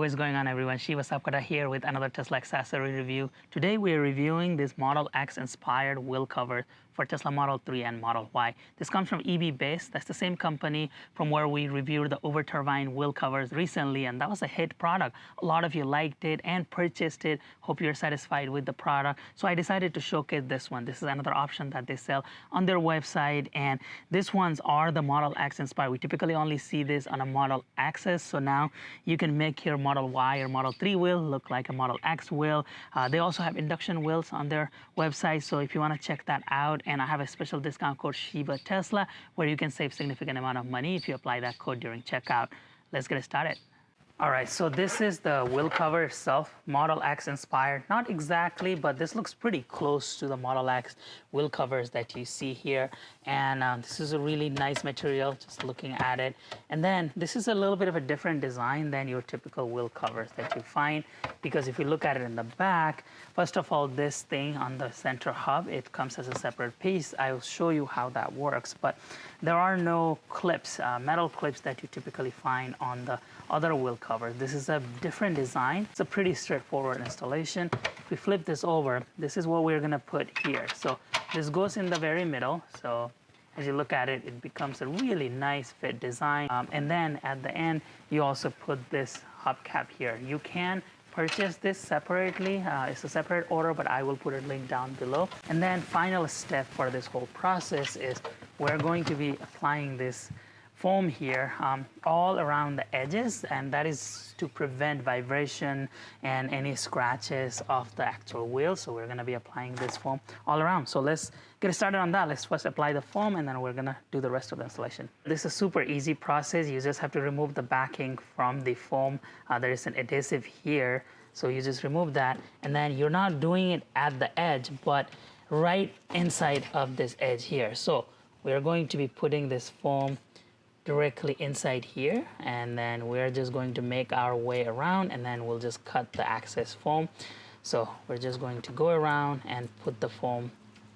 what is going on, everyone? Shiva Sapkota here with another Tesla accessory review. Today we are reviewing this Model X inspired wheel cover for Tesla Model 3 and Model Y. This comes from EVBase. That's the same company from where we reviewed the Over Turbine wheel covers recently, and that was a hit product. A lot of you liked it and purchased it. Hope you're satisfied with the product. So I decided to showcase this one. This is another option that they sell on their website, and these ones are the Model X inspired. We typically only see this on a Model X's, so now you can make your Model Y or Model 3 wheel look like a Model X wheel. They also have induction wheels on their website, so if you want to check that out, and I have a special discount code Shiva Tesla where you can save significant amount of money if you apply that code during checkout. Let's get started. All right, so this is the wheel cover itself, Model X inspired. Not exactly, but this looks pretty close to the Model X wheel covers that you see here. And this is a really nice material, just looking at it. And then this is a little bit of a different design than your typical wheel covers that you find, because if you look at it in the back, first of all, this thing on the center hub, it comes as a separate piece. I will show you how that works, but there are no clips, metal clips that you typically find on the other wheel covers. This is a different design. It's a pretty straightforward installation. If we flip this over, this is what we're gonna put here. So this goes in the very middle. So as you look at it, it becomes a really nice fit design. And then at the end, you also put this hubcap here. You can purchase this separately. It's a separate order, but I will put a link down below. And then final step for this whole process is we're going to be applying this foam here all around the edges, and that is to prevent vibration and any scratches of the actual wheel. So we're going to be applying this foam all around. So let's get started on that. Let's first apply the foam, and then we're going to do the rest of the installation. This is a super easy process. You just have to remove the backing from the foam. There is an adhesive here, so you just remove that, and then you're not doing it at the edge, but right inside of this edge here. So we're going to be putting this foam directly inside here, and then we're just going to make our way around, and then we'll just cut the excess foam. So we're just going to go around and put the foam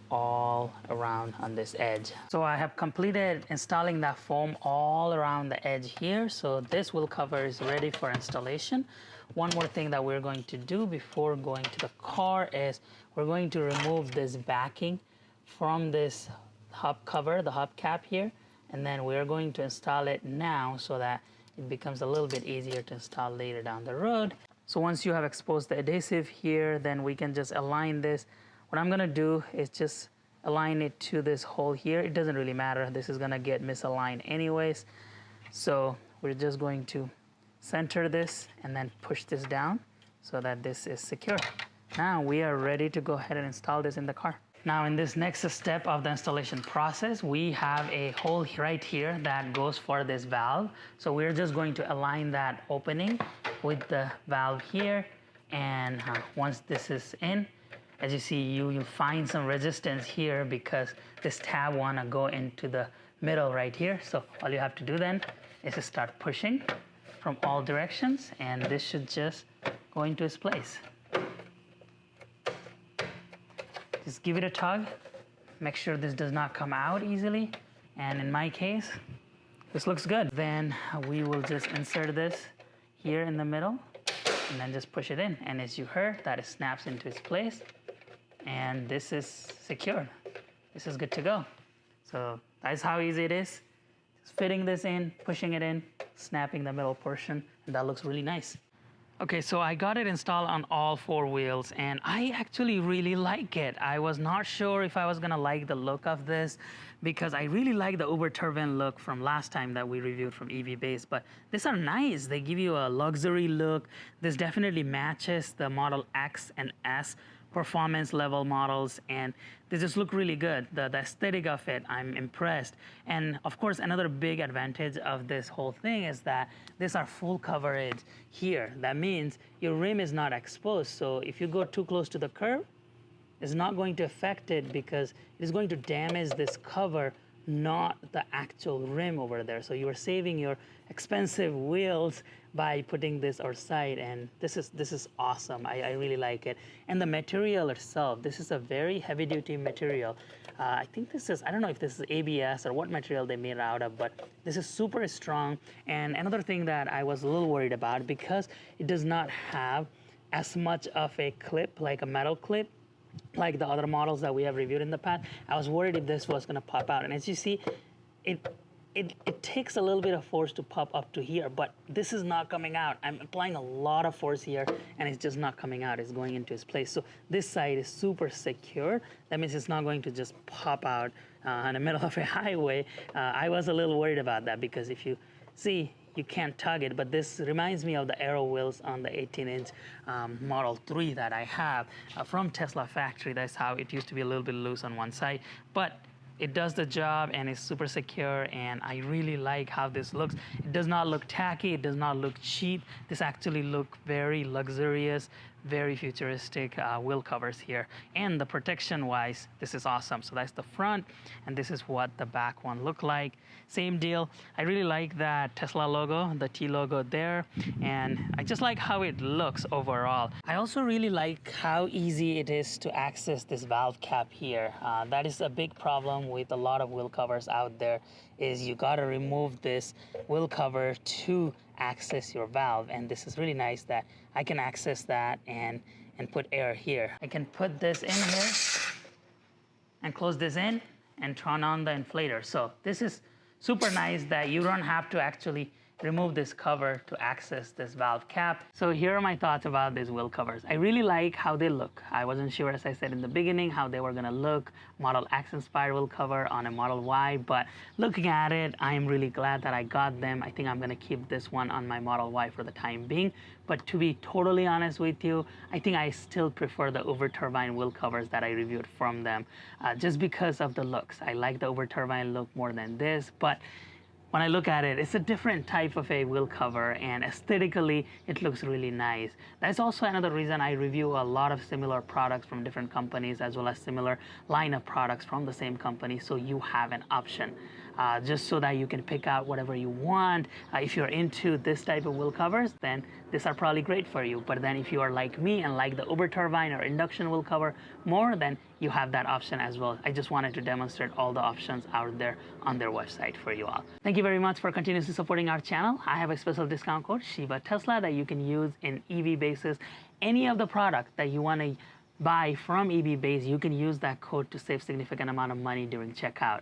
all around on this edge. So I have completed installing that foam all around the edge here. So this wheel cover is ready for installation. One more thing that we're going to do before going to the car is we're going to remove this backing from this hub cover, the hubcap here, and then we're going to install it now so that it becomes a little bit easier to install later down the road. So once you have exposed the adhesive here, then we can just align this. What I'm gonna do is just align it to this hole here. It doesn't really matter. This is gonna get misaligned anyways. So we're just going to center this and then push this down so that this is secure. Now we are ready to go ahead and install this in the car. Now in this next step of the installation process, we have a hole right here that goes for this valve. So we're just going to align that opening with the valve here. And once this is in, as you see, you'll find some resistance here because this tab wanna go into the middle right here. So all you have to do then is to start pushing from all directions, and this should just go into its place. Just give it a tug, make sure this does not come out easily, and in my case, this looks good. Then we will just insert this here in the middle, and then just push it in. And as you heard, that it snaps into its place, and this is secured. This is good to go. So that's how easy it is. Just fitting this in, pushing it in, snapping the middle portion, and that looks really nice. Okay, so I got it installed on all four wheels, and I actually really like it. I was not sure if I was gonna like the look of this because I really like the Over Turbine look from last time that we reviewed from EVBase, but these are nice. They give you a luxury look. This definitely matches the Model X and S performance level models, and they just look really good. The aesthetic of it, I'm impressed. And of course, another big advantage of this whole thing is that these are full coverage here. That means your rim is not exposed. So if you go too close to the curb, it's not going to affect it because it is going to damage this cover not the actual rim over there. So you are saving your expensive wheels by putting this outside, and this is awesome. I really like it. And the material itself, this is a very heavy duty material. I think this is, I don't know if this is ABS or what material they made it out of, but this is super strong. And another thing that I was a little worried about, because it does not have as much of a clip, like a metal clip, like the other models that we have reviewed in the past, I was worried if this was going to pop out. And as you see, it takes a little bit of force to pop up to here, but this is not coming out. I'm applying a lot of force here, and it's just not coming out. It's going into its place. So this side is super secure. That means it's not going to just pop out in the middle of a highway. I was a little worried about that, because if you see, you can't tug it, but this reminds me of the Aero wheels on the 18-inch Model 3 that I have from Tesla factory. That's how it used to be a little bit loose on one side, but it does the job and it's super secure, and I really like how this looks. It does not look tacky, it does not look cheap. This actually looks very luxurious, very futuristic wheel covers here. And the protection wise, this is awesome. So that's the front, and this is what the back one look like. Same deal. I really like that Tesla logo, the T logo there, and I just like how it looks overall. I also really like how easy it is to access this valve cap here. That is a big problem with a lot of wheel covers out there, is you got to remove this wheel cover to access your valve, and this is really nice that I can access that and put air here. I can put this in here and close this in and turn on the inflator. So this is super nice that you don't have to actually remove this cover to access this valve cap. So here are my thoughts about these wheel covers. I really like how they look. I wasn't sure, as I said in the beginning, how they were gonna look, Model X inspired wheel cover on a Model Y, but looking at it, I'm really glad that I got them. I think I'm gonna keep this one on my Model Y for the time being. But to be totally honest with you, I think I still prefer the over-turbine wheel covers that I reviewed from them, just because of the looks. I like the over-turbine look more than this, but when I look at it, it's a different type of a wheel cover, and aesthetically, it looks really nice. That's also another reason I review a lot of similar products from different companies, as well as similar line of products from the same company, so you have an option. Just so that you can pick out whatever you want. If you're into this type of wheel covers, then these are probably great for you. But then if you are like me and like the over turbine or induction wheel cover more, then you have that option as well. I just wanted to demonstrate all the options out there on their website for you all. Thank you very much for continuously supporting our channel. I have a special discount code, Shiva Tesla, that you can use in EV basis. Any of the product that you want to buy from EV base, you can use that code to save significant amount of money during checkout.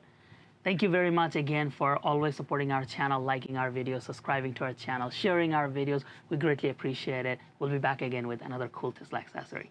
Thank you very much again for always supporting our channel, liking our videos, subscribing to our channel, sharing our videos. We greatly appreciate it. We'll be back again with another cool Tesla accessory.